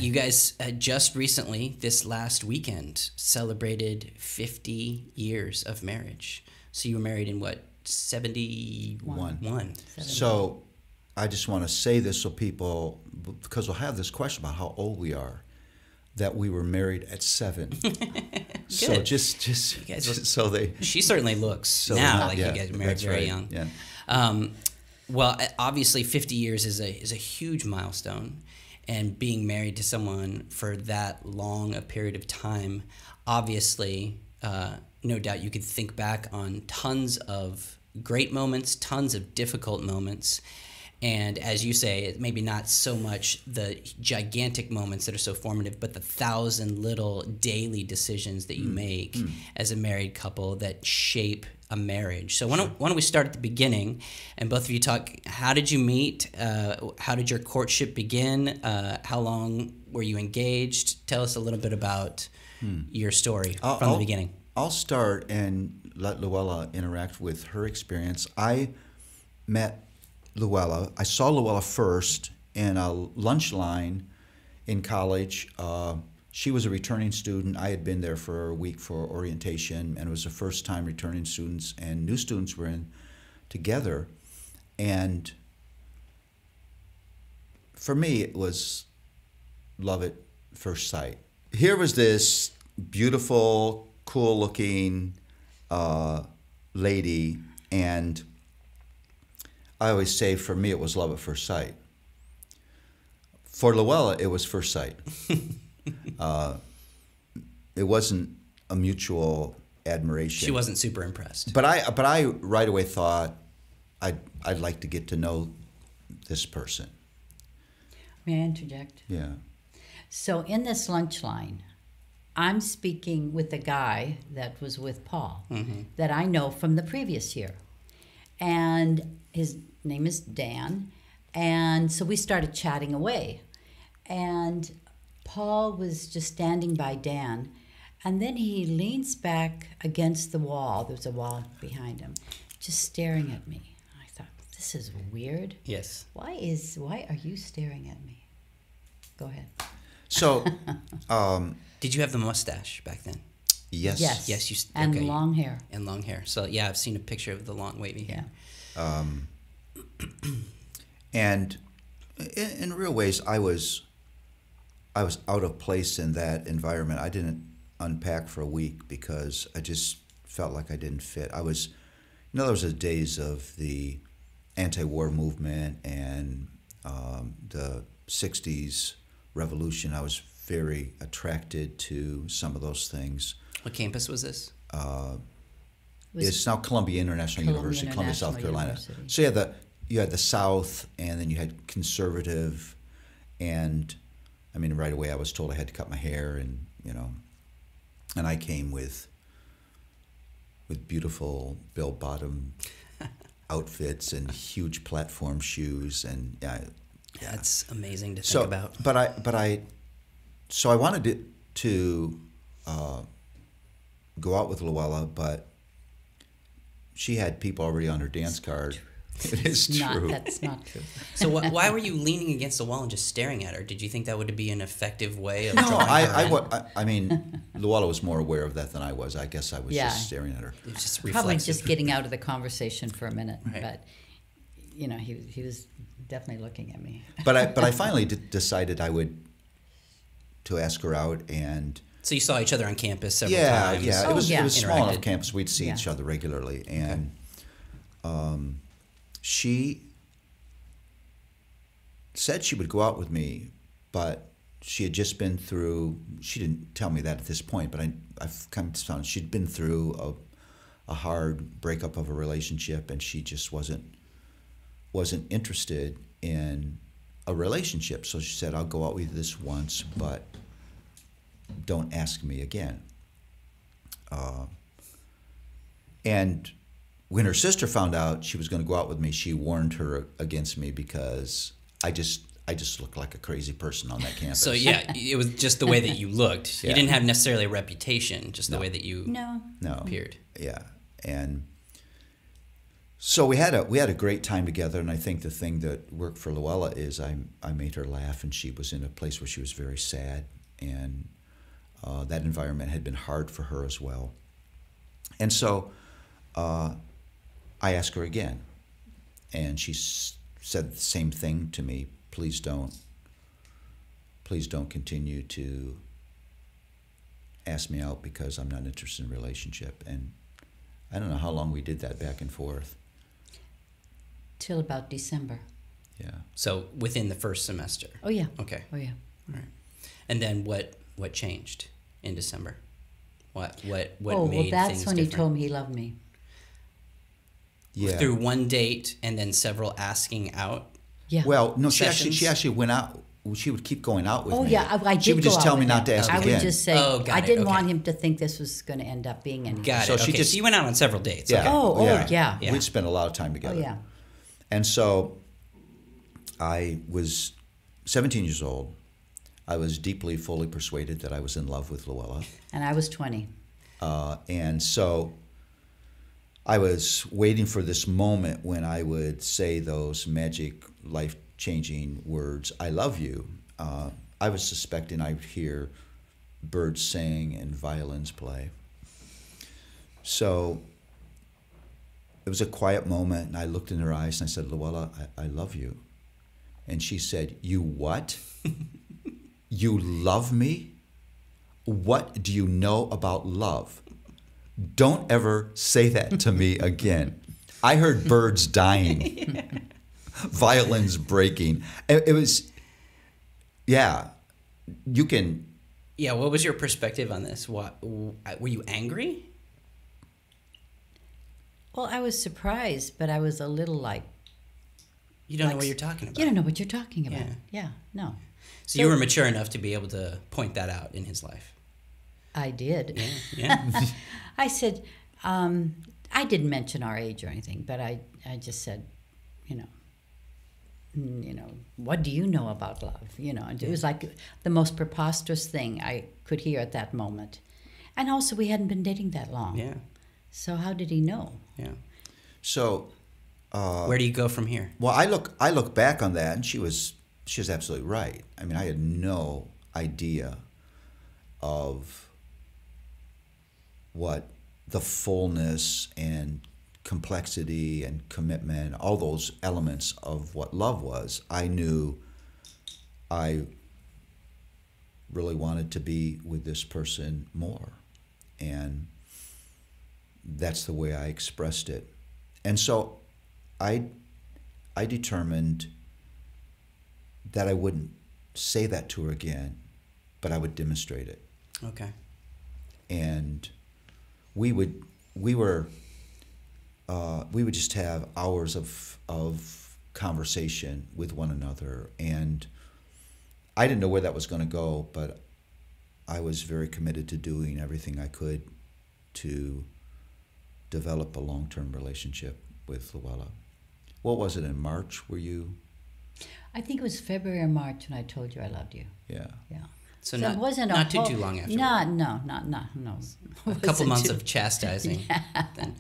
You guys just recently, this last weekend, celebrated 50 years of marriage. So you were married in what, 71? So I just want to say this so people, because we'll have this question about how old we are, that we were married at 7. So just so they. She certainly looks now like you guys were married very young. Yeah. Well, obviously, 50 years is a huge milestone, and being married to someone for that long a period of time, obviously, no doubt you could think back on tons of great moments, tons of difficult moments. And as you say, maybe not so much the gigantic moments that are so formative, but the 1,000 little daily decisions that you make as a married couple that shape a marriage. So why don't we start at the beginning, and both of you talk, how did you meet? How did your courtship begin? How long were you engaged? Tell us a little bit about your story from the beginning. I'll start and let Luella interact with her experience. I met Luella. I saw Luella first in a lunch line in college. She was a returning student. I had been there for a week for orientation, and it was the first time returning students and new students were in together. And for me, it was love at first sight. Here was this beautiful, cool-looking lady, and I always say for me it was love at first sight. For Luella, it was first sight. It wasn't a mutual admiration. She wasn't super impressed. But I right away thought I'd like to get to know this person. May I interject? Yeah. So in this lunch line, I'm speaking with the guy that was with Paul that I know from the previous year. And his name is Dan. And so we started chatting away. And Paul was just standing by Dan. And then he leans back against the wall. There's a wall behind him, just staring at me. I thought, this is weird. Yes. Why are you staring at me? Go ahead. So, did you have the mustache back then? yes. Yes, and long hair. And long hair. So yeah, I've seen a picture of the long wavy hair. And in real ways, I was out of place in that environment. I didn't unpack for a week because I just felt like I didn't fit. I was, there was the days of the anti-war movement and the 60s revolution. I was very attracted to some of those things. What campus was this? It's now Columbia International University, Columbia, South Carolina. University. So you had the South, and then you had conservative, and I mean, right away I was told I had to cut my hair, and and I came with beautiful bell-bottom outfits and huge platform shoes, and That's amazing to think about. So I wanted to go out with Luella, but she had people already on her dance card. It is true. That's not true. So why were you leaning against the wall and just staring at her? Did you think that would be an effective way of No, drawing her in? I mean, Luella was more aware of that than I was. I guess I was just staring at her. It was just Probably reflexive. just getting out of the conversation for a minute, Right. but he was definitely looking at me. But I finally decided I would to ask her out, and So you saw each other on campus several times. Yeah. It was small enough Interacted. campus. We'd see each other regularly, and she said she would go out with me, but she had just been through. She didn't tell me that at this point, but I've come to find she'd been through a hard breakup of a relationship, and she just wasn't interested in a relationship. So she said, "I'll go out with you this once, but don't ask me again." And when her sister found out she was going to go out with me, she warned her against me because I just looked like a crazy person on that campus. So yeah, it was just the way that you looked. Yeah. You didn't have necessarily a reputation, just the No. way that you No. appeared. Yeah, and So we had a great time together, and I think the thing that worked for Luella is I made her laugh, and she was in a place where she was very sad, and that environment had been hard for her as well. And so I asked her again, and she said the same thing to me. Please don't continue to ask me out because I'm not interested in a relationship. And I don't know how long we did that back and forth. Till about December. Yeah. So within the first semester. Oh yeah. Okay. Oh yeah. All right. And then what changed in December? What Oh made well, that's things when different? he told me he loved me. Yeah. Through one date and then several asking out. Yeah. Well, no, Sessions? she actually went out. She would keep going out with Oh me. yeah, I did She would go just out tell me with not him. to ask I again. would just say Oh, got I it, didn't okay. want him to think this was going to end up being anything. Got it. So she okay. just- So you went out on several dates. Yeah. Okay. Oh, yeah. Yeah. We'd spent a lot of time Oh together. yeah. And so I was 17 years old. I was deeply, fully persuaded that I was in love with Luella. And I was 20. And so I was waiting for this moment when I would say those magic, life-changing words, I love you. I was suspecting I would hear birds sing and violins play. So it was a quiet moment, and I looked in her eyes and I said, Luella, I love you. And she said, you what? You love me? What do you know about love? Don't ever say that to me again. I heard birds dying, violins breaking. It was, yeah, you can. Yeah. What was your perspective on this? What were you angry? Well, I was surprised, but I was a little like, You don't know Like- what you're talking about. you don't know what you're talking about. Yeah. Yeah, no. So you were mature enough to be able to point that out in his life. I did. Yeah. Yeah. I said, I didn't mention our age or anything, but I just said, you know, what do you know about love? You know, and it was like the most preposterous thing I could hear at that moment. And also, we hadn't been dating that long. Yeah. So how did he know? Yeah. So, Where do you go from here? well, I look back on that, and she was absolutely right. I mean, I had no idea of what the fullness and complexity and commitment, all those elements of what love was. I knew I really wanted to be with this person more. And that's the way I expressed it. And so I determined that I wouldn't say that to her again, but I would demonstrate it. Okay. And we would just have hours of conversation with one another, and I didn't know where that was going to go, but I was very committed to doing everything I could to develop a long-term relationship with Luella. What was it, in March? Were you? I think it was February or March when I told you I loved you. Yeah. Yeah. So, it not, wasn't a not too whole- long after. No. A couple Wasn't months too- of chastising. Then.